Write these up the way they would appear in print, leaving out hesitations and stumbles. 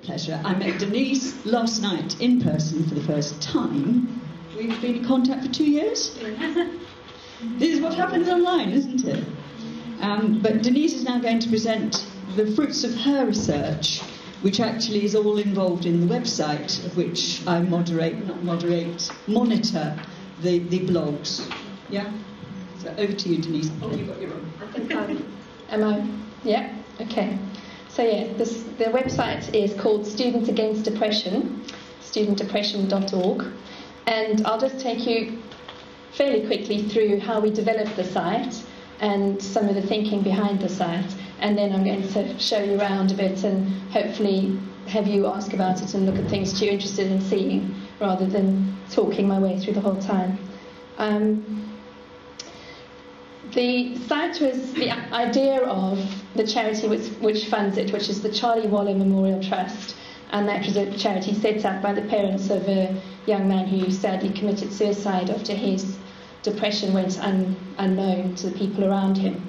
Pleasure. I met Denise last night in person for the first time. We've been in contact for 2 years. This is what happens online, isn't it? But Denise is now going to present the fruits of her research, which actually is all involved in the website, of which I monitor the blogs. Yeah? So over to you, Denise. Oh, you've got your own. I think am I? Yeah? Okay. So yeah, the website is called Student Against Depression, studentdepression.org, and I'll just take you fairly quickly through how we developed the site and some of the thinking behind the site, and then I'm going to show you around a bit and hopefully have you ask about it and look at things you're interested in seeing rather than talking my way through the whole time. The site was the idea of the charity which funds it, which is the Charlie Waller Memorial Trust, and that was a charity set up by the parents of a young man who sadly committed suicide after his depression went unknown to the people around him.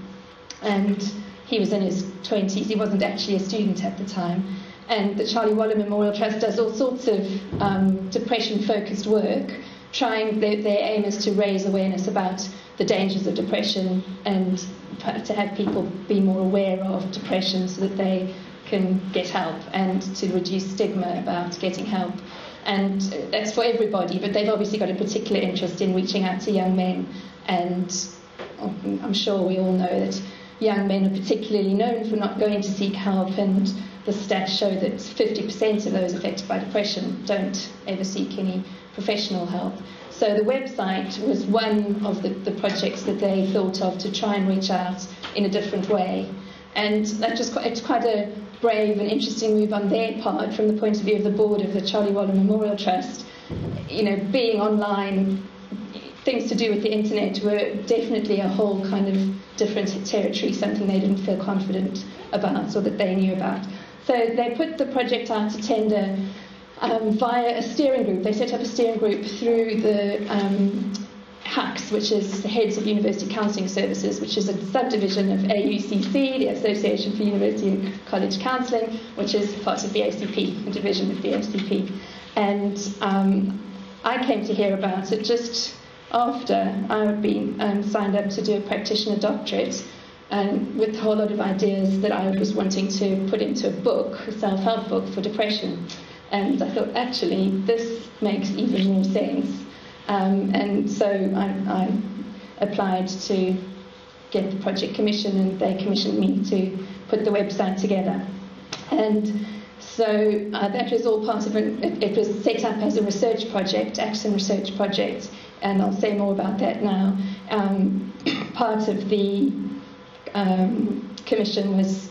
And he was in his 20s, he wasn't actually a student at the time. And the Charlie Waller Memorial Trust does all sorts of depression-focused work, trying, their aim is to raise awareness about the dangers of depression and to have people be more aware of depression so that they can get help and to reduce stigma about getting help. And that's for everybody, but they've obviously got a particular interest in reaching out to young men, and I'm sure we all know that young men are particularly known for not going to seek help, and the stats show that 50% of those affected by depression don't ever seek any professional help. So the website was one of the projects that they thought of to try and reach out in a different way. And it's quite a brave and interesting move on their part from the point of view of the board of the Charlie Waller Memorial Trust. You know, being online, things to do with the internet were definitely a whole kind of different territory, something they didn't feel confident about or that they knew about. So they put the project out to tender via a steering group. They set up a steering group through the HUCS, which is the Heads of University Counselling Services, which is a subdivision of AUCC, the Association for University and College Counselling, which is part of the ACP, a division of the ACP. And I came to hear about it just after I had been signed up to do a practitioner doctorate, with a whole lot of ideas that I was wanting to put into a book, a self-help book for depression. And I thought, actually, this makes even more sense. And so I applied to get the project commissioned, and they commissioned me to put the website together. And so that was all part of it was set up as a research project, Action Research Project, and I'll say more about that now. Part of the commission was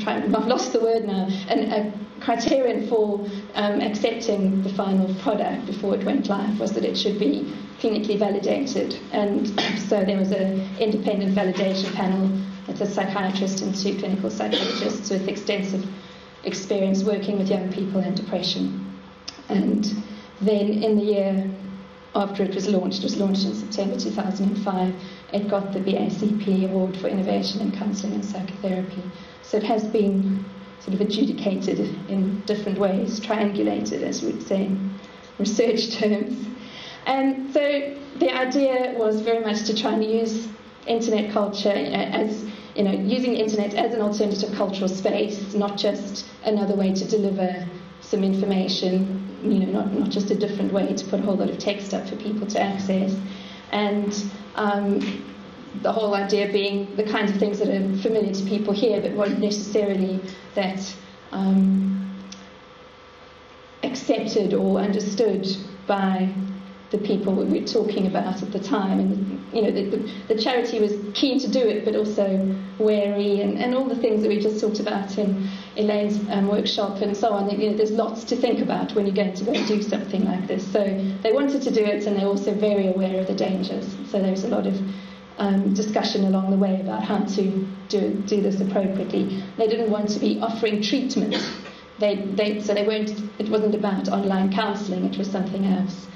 I've lost the word now, and a criterion for accepting the final product before it went live was that it should be clinically validated. And so there was an independent validation panel with a psychiatrist and 2 clinical psychologists with extensive experience working with young people and depression. And then in the year after it was launched in September 2005, it got the BACP Award for Innovation in Counselling and Psychotherapy. So it has been sort of adjudicated in different ways, triangulated, as we would say in research terms. And so the idea was very much to try and use internet culture as, using the internet as an alternative cultural space, not just another way to deliver some information, not just a different way to put a whole lot of text up for people to access. And the whole idea being the kinds of things that are familiar to people here, but weren't necessarily that accepted or understood by the people we were talking about at the time. And the charity was keen to do it, but also wary, and all the things that we just talked about in Elaine's workshop and so on. There's lots to think about when you're going to go and do something like this. So they wanted to do it, and they're also very aware of the dangers. So there was a lot of discussion along the way about how to do this appropriately. They didn't want to be offering treatment. It wasn't about online counselling, it was something else.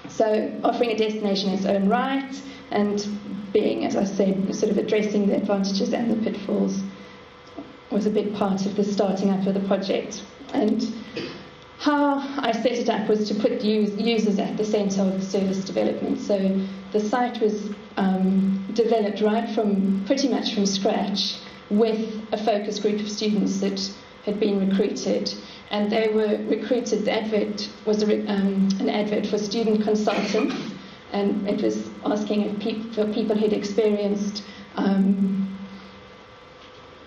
So offering a destination in its own right, and being, as I said, sort of addressing the advantages and the pitfalls was a big part of the starting up of the project. And how I set it up was to put users at the centre of the service development. So the site was developed pretty much from scratch, with a focus group of students that had been recruited. And they were recruited, the advert was an advert for student consultants, and it was asking for people who'd experienced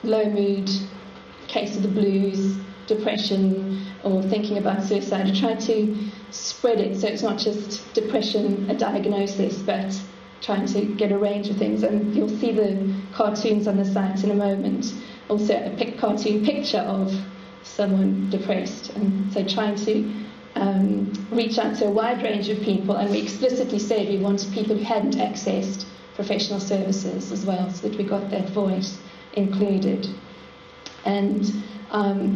low mood, case of the blues, depression, or thinking about suicide. I tried to spread it so it's not just depression, a diagnosis, but trying to get a range of things. And you'll see the cartoons on the site in a moment. Also a cartoon picture of someone depressed. And so trying to reach out to a wide range of people, and we explicitly said we wanted people who hadn't accessed professional services as well, so that we got that voice included. And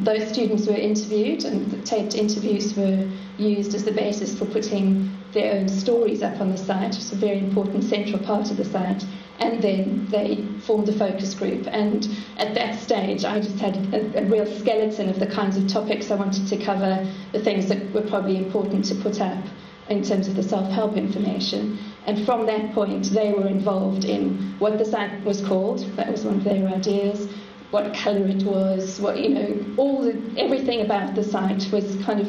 those students were interviewed, and the taped interviews were used as the basis for putting their own stories up on the site. It's a very important central part of the site. And then they formed a focus group. And at that stage, I just had a real skeleton of the kinds of topics I wanted to cover, the things that were probably important to put up in terms of the self-help information. And from that point, they were involved in what the site was called. That was one of their ideas. What colour it was, everything about the site was kind of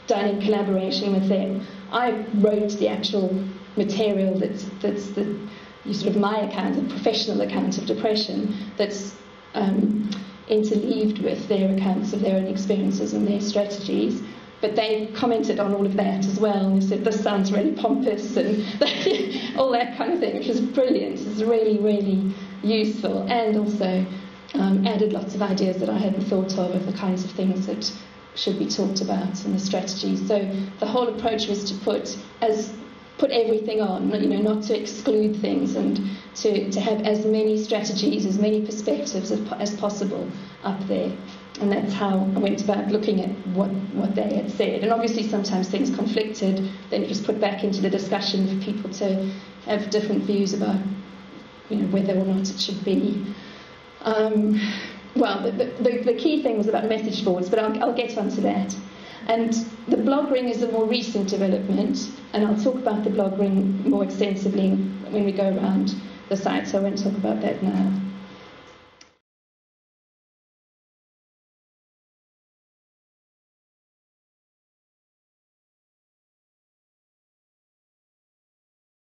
done in collaboration with them. I wrote the actual material that's the sort of my account, the professional account of depression, that's interleaved with their accounts of their own experiences and their strategies. But they commented on all of that as well, and they said, this sounds really pompous, and all that kind of thing, which was brilliant. It was really, really useful, and also added lots of ideas that I hadn't thought of the kinds of things that should be talked about and the strategies. So the whole approach was to put everything on, not to exclude things, and to have as many strategies, as many perspectives as possible up there. And that's how I went about looking at what they had said. And obviously sometimes things conflicted, then it was put back into the discussion for people to have different views about whether or not it should be. The key thing was about message boards, but I'll get onto that. And the blog ring is a more recent development, and I'll talk about the blog ring more extensively when we go around the site, so I won't talk about that now.